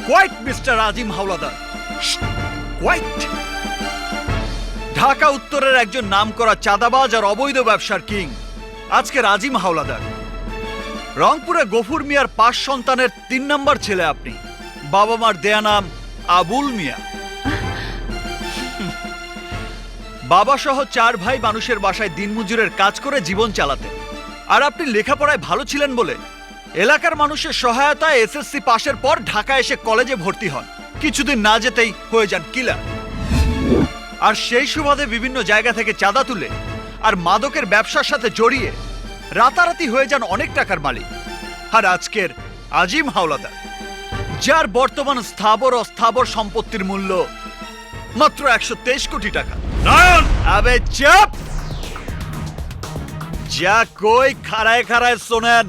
Quite mister আজিম Howlader, quite. Dhaka উত্তরের একজন নামকরা চাঁদাবাজ আর অবৈধ ব্যবসার কিং আজকের আজিম হাওলাদার। রংপুরে গফুর মিয়ার 5 সন্তানের 3 নম্বর ছেলে আপনি। বাবা মার দেয়া নাম আবুল মিয়া। বাবা সহ 4 ভাই মানুষের বাসায় দিনমজুরের কাজ করে জীবন চালাতেন। আর আপনি লেখাপড়ায় ভালো ছিলেন বলে এলাকার মানুষের সহায়তায় এসএসসি পাশের পর ঢাকা এসে কলেজে ভর্তি হন। কিছুদিন না যেতেই হয়ে যান কিলার। আর সেই সুবাদে বিভিন্ন জায়গা থেকে চাঁদা তুলে আর মাদকের ব্যবসার সাথে জড়িয়ে রাতারাতি হয়ে যান অনেক টাকার মালিক। আর আজকের আজিম হাওলাদার, যার বর্তমান স্থাবর অস্থাবর সম্পত্তির মূল্য মাত্র 123 কোটি টাকা। নয়ন, আবে চুপ! যা কই খাড়ায় খাড়ায় শোনেন।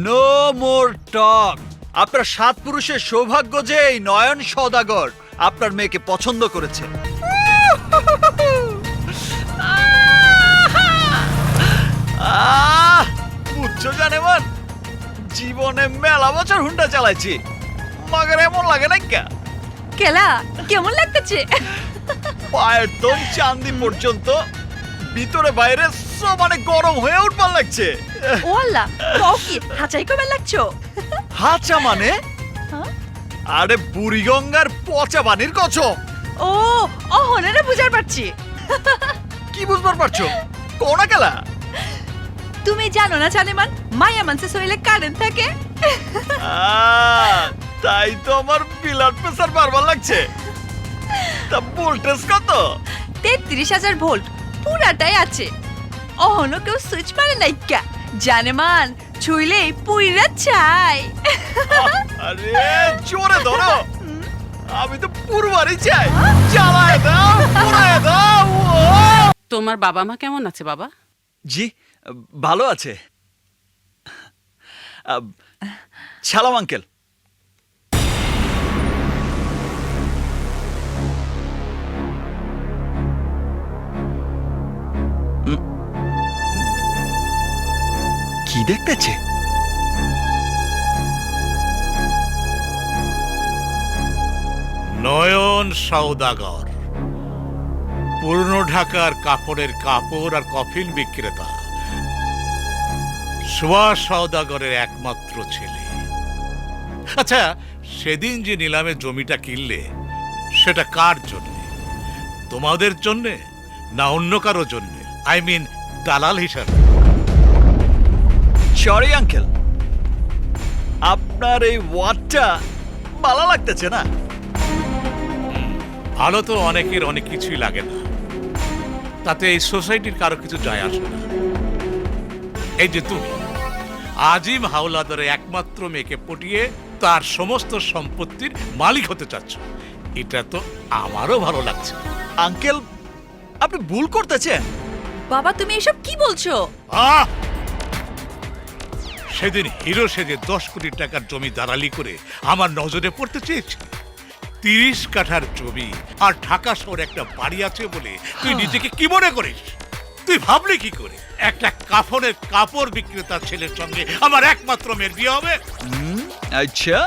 নো মোর টক। আপনার 7 পুরুষের সৌভাগ্য যে এই নয়ন সওদাগর আপনার মেয়েকে পছন্দ করেছে। বুঝছো জানেমান, জীবনে মেলা বছর হুন্ডা চালাইছি, মাগার এমন লাগে না কেলা কেমন লাগতেছে? পায়ের তোন চান্দি পর্যন্ত ভিতরে বাইরে সমানে গরম হয়ে উঠবার লাগছে। ওয়াল্লা কও কি হাঁচাই কবে লাগছো? হাঁচা মানে? আরে বুড়িগঙ্গার পচা বানির কসম। ও অহনারে বুঝার পারছি। কি বুঝবার পারছো? কোনা কেলা? তুমি জানো না জানেমান, মায়া মানসে শরীরে কারেন্ট থাকে। তাই তো আমার ব্লাড প্রেসার বাড়বার লাগছে। তা ভোল্টেজ কত? 33,000 ভোল্ট পুরাটাই আছে। অহনো কেউ সুইচ মারে নাই কা জানেমান, ছুইলেই পুইরা চাই। আরে জোরে ধরো, আমি তো পুরবারই চাই। চালায় দাও, পুরায় দাও। তোমার বাবা মা কেমন আছে বাবা? জি ভালো আছে। সালাম আঙ্কেল। কি দেখতেছে? নয়ন সওদাগর, পুরনো ঢাকার কাপড়ের কাপড় আর কফিন বিক্রেতা, সুভাষ সওদাগরের একমাত্র ছেলে। আচ্ছা, সেদিন যে নিলামে জমিটা কিনলে সেটা কার জন্য? তোমাদের জন্য না অন্য কারো জন্য? আই মিন দালাল হিসাবে? সরি আঙ্কেল, আপনার এই ওয়ার্ডটা ভালো লাগতেছে না। ভালো তো অনেকের অনেক কিছুই লাগে না, তাতে এই সোসাইটির কারো কিছু যায় আসে না। এই যে তুমি আজিম হাওলাদারের একমাত্র মেয়েকে পটিয়ে তার সমস্ত সম্পত্তির মালিক হতে চাচ্ছ, এটা তো আমারও ভালো লাগছে। আঙ্কেল, আপনি ভুল করতেছেন। বাবা তুমি এসব কি বলছো? আহ! সেদিন হিরো সেজে 10 কোটি টাকার জমি দালালি করে আমার নজরে পড়তে চেয়েছি। 30 কাঠার জমি আর ঢাকা শহরে একটা বাড়ি আছে বলে তুই নিজেকে কি মনে করিস? তুই ভাবলি কি করে একটা কাফনের কাপড় বিক্রেতার ছেলের সঙ্গে আমার একমাত্র মেয়ের বিয়ে হবে? আচ্ছা,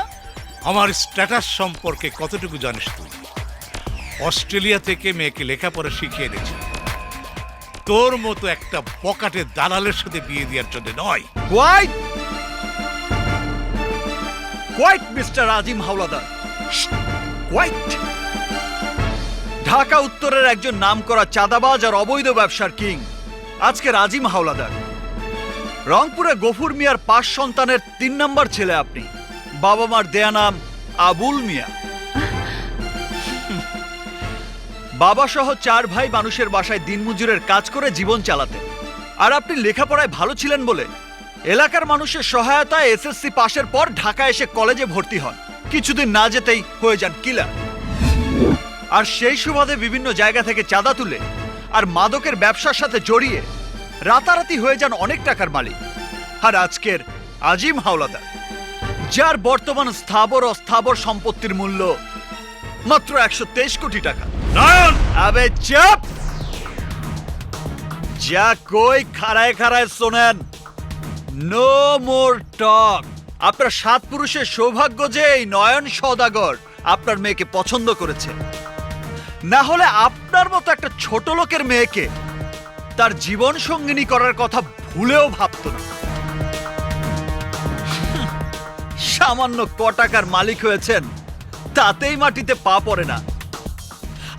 আমার স্ট্যাটাস সম্পর্কে কতটুকু জানিস তুই? অস্ট্রেলিয়া থেকে মেয়েকে লেখাপড়া শিখিয়ে এনেছি, তোর মতো একটা পকেটে দালালের সাথে বিয়ে দেওয়ার জন্য নয়। কোয়াইট, কোয়াইট মিস্টার আজিম হাওলাদার, কোয়াইট। ঢাকা উত্তরের একজন নামকরা চাঁদাবাজ আর অবৈধ ব্যবসার কিং আজকের আজিম হাওলাদার। রংপুরে গফুর মিয়ার 5 সন্তানের 3 নম্বর ছেলে আপনি। বাবা মার দেয়া নাম আবুল মিয়া। বাবা সহ 4 ভাই মানুষের বাসায় দিনমজুরের কাজ করে জীবন চালাতেন। আর আপনি লেখাপড়ায় ভালো ছিলেন বলে এলাকার মানুষের সহায়তায় এসএসসি পাশের পর ঢাকা এসে কলেজে ভর্তি হন। কিছুদিন না যেতেই হয়ে যান কিলার। আর সেই সুবাদে বিভিন্ন জায়গা থেকে চাঁদা তুলে আর মাদকের ব্যবসার সাথে জড়িয়ে রাতারাতি হয়ে যান অনেক টাকার মালিক। আর আজকের আজিম হাওলাদার, যার বর্তমান স্থাবর অস্থাবর সম্পত্তির মূল্য মাত্র 123 কোটি টাকা। নয়ন, আবে চুপ! যা কই খাড়ায় খাড়ায় শোনেন। নো মোর টক। আপনার 7 পুরুষের সৌভাগ্য যে এই নয়ন সওদাগর আপনার মেয়েকে পছন্দ করেছে, না হলে আপনার মতো একটা ছোট লোকের মেয়েকে তার জীবন সঙ্গিনী করার কথা ভুলেও ভাবতো না। সামান্য ক টাকার মালিক হয়েছেন, তাতেই মাটিতে পা পড়ে না।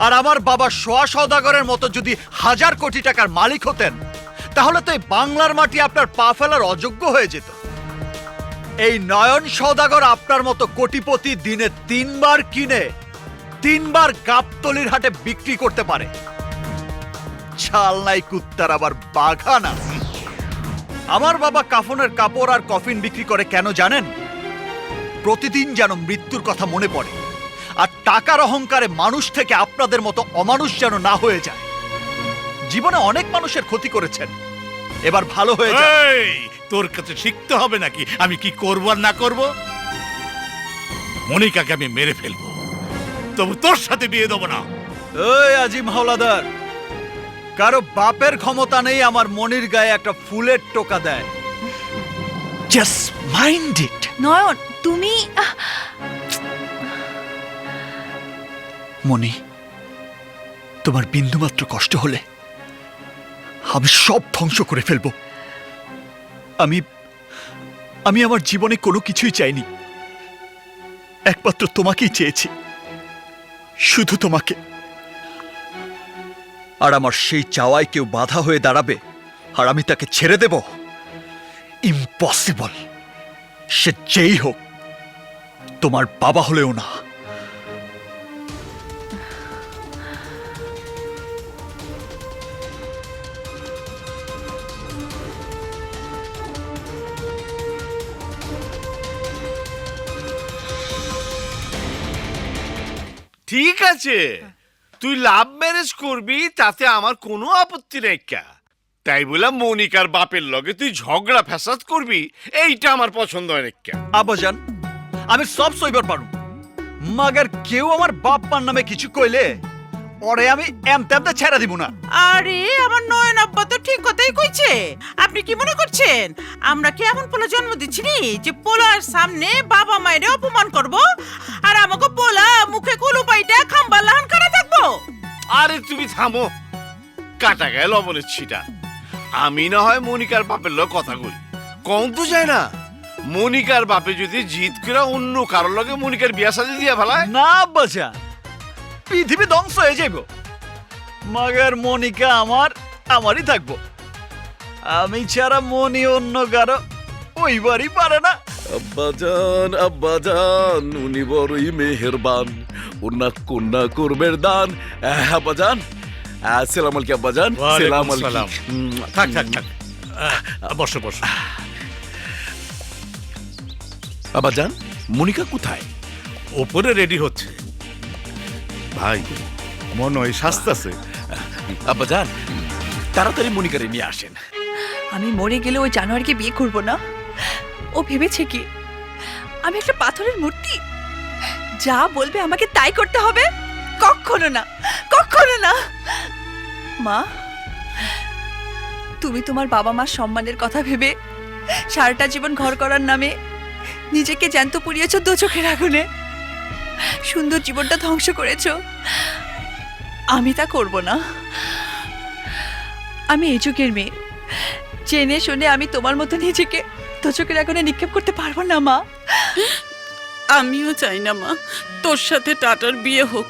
আর আমার বাবা সোয়া সওদাগরের মতো যদি 1000 কোটি টাকার মালিক হতেন, তাহলে তো এই বাংলার মাটি আপনার পা ফেলার অযোগ্য হয়ে যেত। এই নয়ন সওদাগর আপনার মতো কোটিপতি দিনে 3 বার কিনে 3 বার গাবতলির হাটে বিক্রি করতে পারে। চাল নাই কুত্তার আবার বাঘা না। আমার বাবা কাফনের কাপড় আর কফিন বিক্রি করে কেন জানেন? প্রতিদিন যেন মৃত্যুর কথা মনে পড়ে, আর টাকার অহংকারে মানুষ থেকে আপনাদের মতো অমানুষ যেন না হয়ে যায়। জীবনে অনেক মানুষের ক্ষতি করেছেন, এবার ভালো হয়ে যায়। এই, তোর কাছে শিখতে হবে নাকি আমি কি করব আর না করব? মনিকাকে আমি মেরে ফেলবো, তবু তোর সাথে বিয়ে দেবো না। ওই আজিম হাওলাদার, কারো বাপের ক্ষমতা নেই আমার মনির গায়ে একটা ফুলের টোকা দেয়। Just mind it. নয়ন, তুমি মনি, তোমার বিন্দুমাত্র কষ্ট হলে আমি সব ধ্বংস করে ফেলবো। আমি আমার জীবনে কোনো কিছুই চাইনি, একমাত্র তোমাকেই চেয়েছি, শুধু তোমাকে। আর আমার সেই চাওয়ায় কেউ বাধা হয়ে দাঁড়াবে আর আমি তাকে ছেড়ে দেব? ইম্পসিবল। সে যেই হোক, তোমার বাবা হলেও না। ঠিক আছে, তুই লাভ ম্যারেজ করবি, তাতে আমার কোনো আপত্তি নেই। তাই বলে মনিকার বাপের লগে তুই ঝগড়া ফ্যাসাদ করবি, এইটা আমার পছন্দ হয় না। আব্বাজান, আমি সব সইবার পারু, মাগার কেউ আমার বাপ মার নামে কিছু কইলে পরে আমি এমতেমতে ছেড়ে দিব না। আরে আমার নয়ন আব্বা তো ঠিক কথাই কইছে। আপনি কি মনে করছেন আমরা কি এমন পোলা জন্ম দিচ্ছি নি যে পোলার সামনে বাবা মায়ের অপমান করব আর আমাকে পোলা মুখে কুলু পাইটা খাম্বা লাহান করে থাকবো? আরে তুমি থামো, কাটা গায়ে লবণের ছিটা। আমি না হয় মনিকার বাপের লগে কথা বলি, কম তো যায় না। মনিকার বাপে যদি জিদ করে অন্য কারোর লগে মনিকার বিয়া সাজি দিয়া ফেলায়, না আব্বাজান, পৃথিবী ধ্বংস হয়ে যাইব। মাগার মনিকা আমারই থাকবো। আমি ছাড়া মনি অন্য কারো ওইবারই পারে না। আব্বাজান উনি বড়ই মেহেরবান, উনার কন্যা করবের দান। আব্বাজান, আসসালাম আলাইকুম আব্বাজান। ওয়ালাইকুম সালাম সালাম। আলাইকুম। থাক থাক থাক, বসো বসো। আব্বাজান, মনিকা কোথায়? ওপরে রেডি হচ্ছে। ভাই মনে হয় শাস্তাছে। আব্বাজান, তাড়াতাড়ি মনিকারে নিয়ে আসেন। আমি মরে গেলে ওই জানোয়ারকে বিয়ে করব না। ও ভেবেছে কি আমি একটা পাথরের মূর্তি? যা বলবে আমাকে তাই করতে হবে? কখনো না, কখনো না। মা, তুমি তোমার বাবা মার সম্মানের কথা ভেবে সারাটা জীবন ঘর করার নামে নিজেকে জ্যান্ত পুড়িয়েছ দু চোখের আগুনে। সুন্দর জীবনটা ধ্বংস করেছো। আমি তা করব না। আমি এই যুগের মেয়ে, জেনে শুনে আমি তোমার মতো নিজেকে দু চোখের আগুনে নিক্ষেপ করতে পারবো না মা। আমিও চাই না মা তোর সাথে টাটার বিয়ে হোক।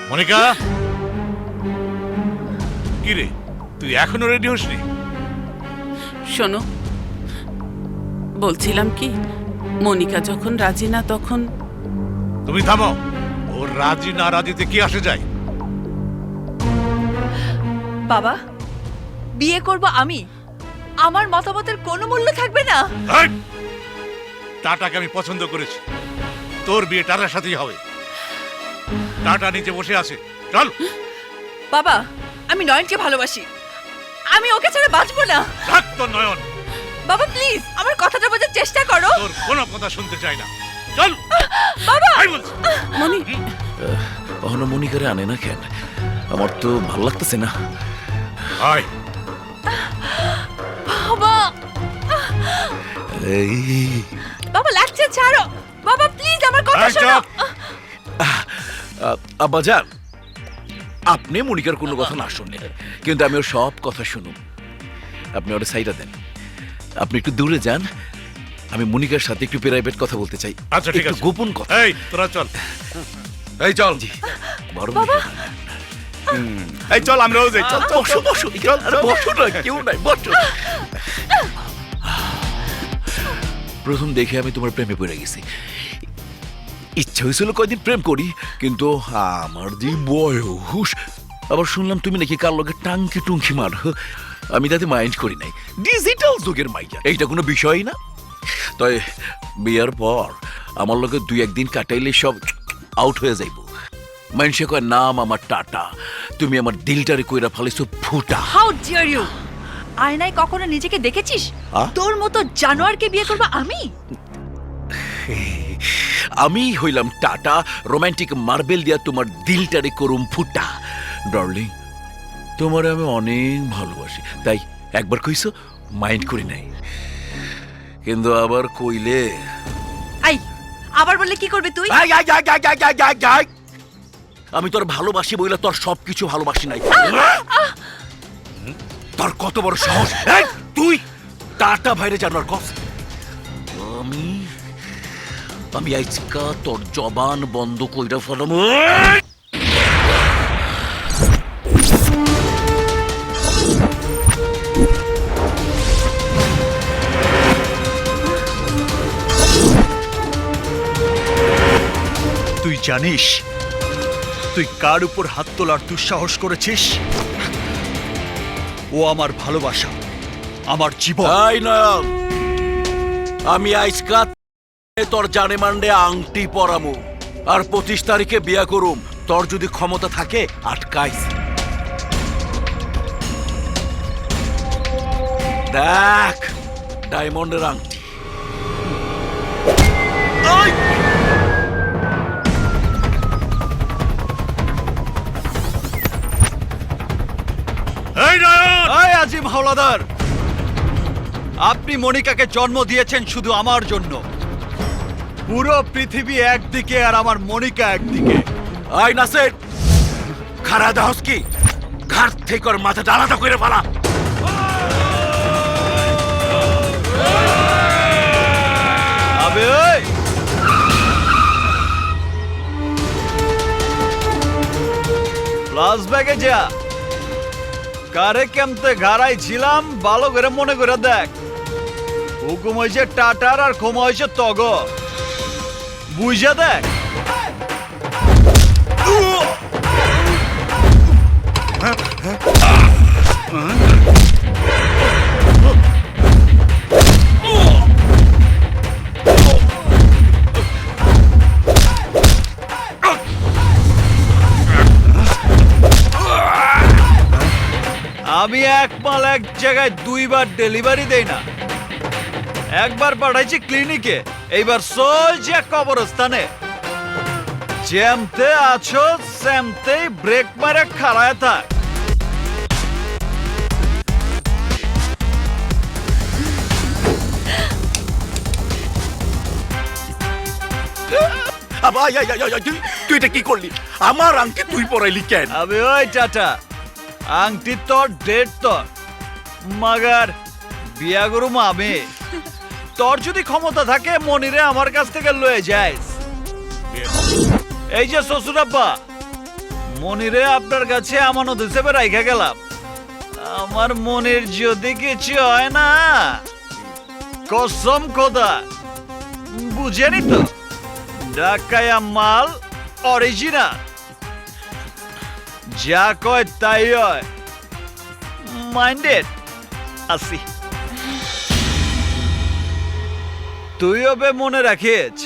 মনিকা, কি রে, তুই এখনো রেডি হসনি? শোনো, বলছিলাম কি, মনিকা যখন রাজি না তখন তুমি থামো। ওর রাজি না রাজিতে কি আসে যায়? বাবা, বিয়ে করব আমি, আমার মতামতের কোনো মূল্য থাকবে না। এই! টাটাকে আমি পছন্দ করেছি, তোর বিয়ে টাটার সাথেই হবে। টাটা নিচে বসে আছে, চল। বাবা, আমি নয়নকে ভালোবাসি, আমি ওকে ছাড়া বাঁচবো না। থাক তোর নয়ন, বাবা প্লিজ আমার কথাটা বোঝার চেষ্টা করো। তোর কোনো কথা শুনতে চাই না, চল। বাবা, আই বলছি। মনি অহনো মনিকারে আনে না কেন? আমার তো ভালো লাগতেছে না। আয়। বাবা, এই বাবা লাগছে, ছাড়ো বাবা, প্লিজ আমার কথা এই, শোনো। চুপ। আব্বাজান, আপনি মনিকার কোনো কথা না শুনলেন, কিন্তু আমি ওর সব কথা শুনুন। আপনি ওর সাইডা দেন, আপনি একটু দূরে যান। আমি মনিকার সাথে একটু প্রাইভেট কথা বলতে চাই। আচ্ছা, ঠিক একটু আছে। গোপন কথা। এই তোরা চল। এই চল জি। বড় বাবা। এই চল আমরাও যাই, চল চল, বসো বসো, আরে বসো না, কেউ নাই, বসো। প্রথম দেখে আমি তোমার প্রেমে পড়ে গেছি। ইচ্ছা হয়েছিল কয়দিন প্রেম করি, কিন্তু আমার যে বয়স, আবার শুনলাম তুমি নাকি কার লগে টাঙ্কি টুঙ্কি মার। আমি তাতে মাইন্ড করি নাই, ডিজিটাল যুগের মাইয়া, এইটা কোনো বিষয় না। তাই বিয়ার পর আমার লগে 2-1 দিন কাটাইলে সব আউট হয়ে যাইব। মানুষে কয় নাম আমার টাটা, তুমি আমার দিলটারে কইরা ফালাইছো ফুটা। How dare you! আয়নায় কখনো নিজেকে দেখেছিস? আ? তোর মতো জানোয়ারকে বিয়ে করব আমি? আমি হইলাম টাটা, রোমান্টিক মার্বেল দিয়া তোমার দিলটারে করুম ফুটা। ডার্লিং, তোমার আমি অনেক ভালোবাসি, তাই একবার কইছো মাইন্ড করি নাই, কিন্তু আবার কইলে আই, আবার বললে কি করবে তুই? I, I, I, I, I, I, I, I. আমি তোর ভালোবাসি বইলা তোর সবকিছু ভালোবাসি নাই। তোর কত বড় সাহস! এই, তুই টাটা ভাইরে জানার কস। আমি আজকা তোর জবান বন্ধ কইরা ফেলাম। তুই জানিস তুই কার উপর হাত তোলার দুঃসাহস করেছিস? ও আমার ভালোবাসা, আমার জীবন। এই নয়ন, আমি আজকা তোর জানে মান্ডে আংটি পরামু, আর 25 তারিখে বিয়া করুম। তোর যদি ক্ষমতা থাকে আটকাইস। দেখ, ডায়মন্ডের আংটি। এই! এই নয়ন, এই আজিম হাওলাদার, আপনি মনিকাকে জন্ম দিয়েছেন শুধু আমার জন্য। পুরো পৃথিবী একদিকে আর আমার মনিকা একদিকে। আই নাসের, খারা দাহস কি? ঘাট থেকে ওর মাথাটা আলাদা করে ফেলা। আবে ওই, প্লাস ব্যাগে যা, কারে কেমতে ঘাড়াই ছিলাম ভালো করে মনে করে দেখ। হুকুম হয়েছে টাটার আর ক্ষমা হয়েছে তগ, বুঝা দেখ। আমি এক মাল এক জায়গায় 2 বার ডেলিভারি দেই না। একবার পাঠাইছি ক্লিনিকে, এইবার সোজা কবরস্থানে। যেমতে আছো সেমতেই ব্রেক মারে খাড়ায় থাক। আই, আই, আই, আই, তুই এটা কি করলি? আমার আংটি তুই পরাইলি কেন? আবে ওই টাটা, আংটি তোর ডেট তোর, মাগার বিয়া করুম আমি। তোর যদি ক্ষমতা থাকে মনিরে আমার কাছ থেকে লয়ে যাইস। এই যে শ্বশুরাব্বা, মনিরে আপনার কাছে আমানত হিসেবে রাইখা গেলাম। আমার মনির যদি কিছু হয় না, কসম খোদা, বুঝেনি তো, ঢাকায়া মাল অরিজিনাল, যা কয় তাই হয়। মাইন্ডেড আসি। তুইও বে মনে রাখিস,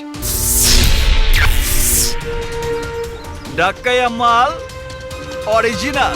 ঢাকায়া মাল অরিজিনাল।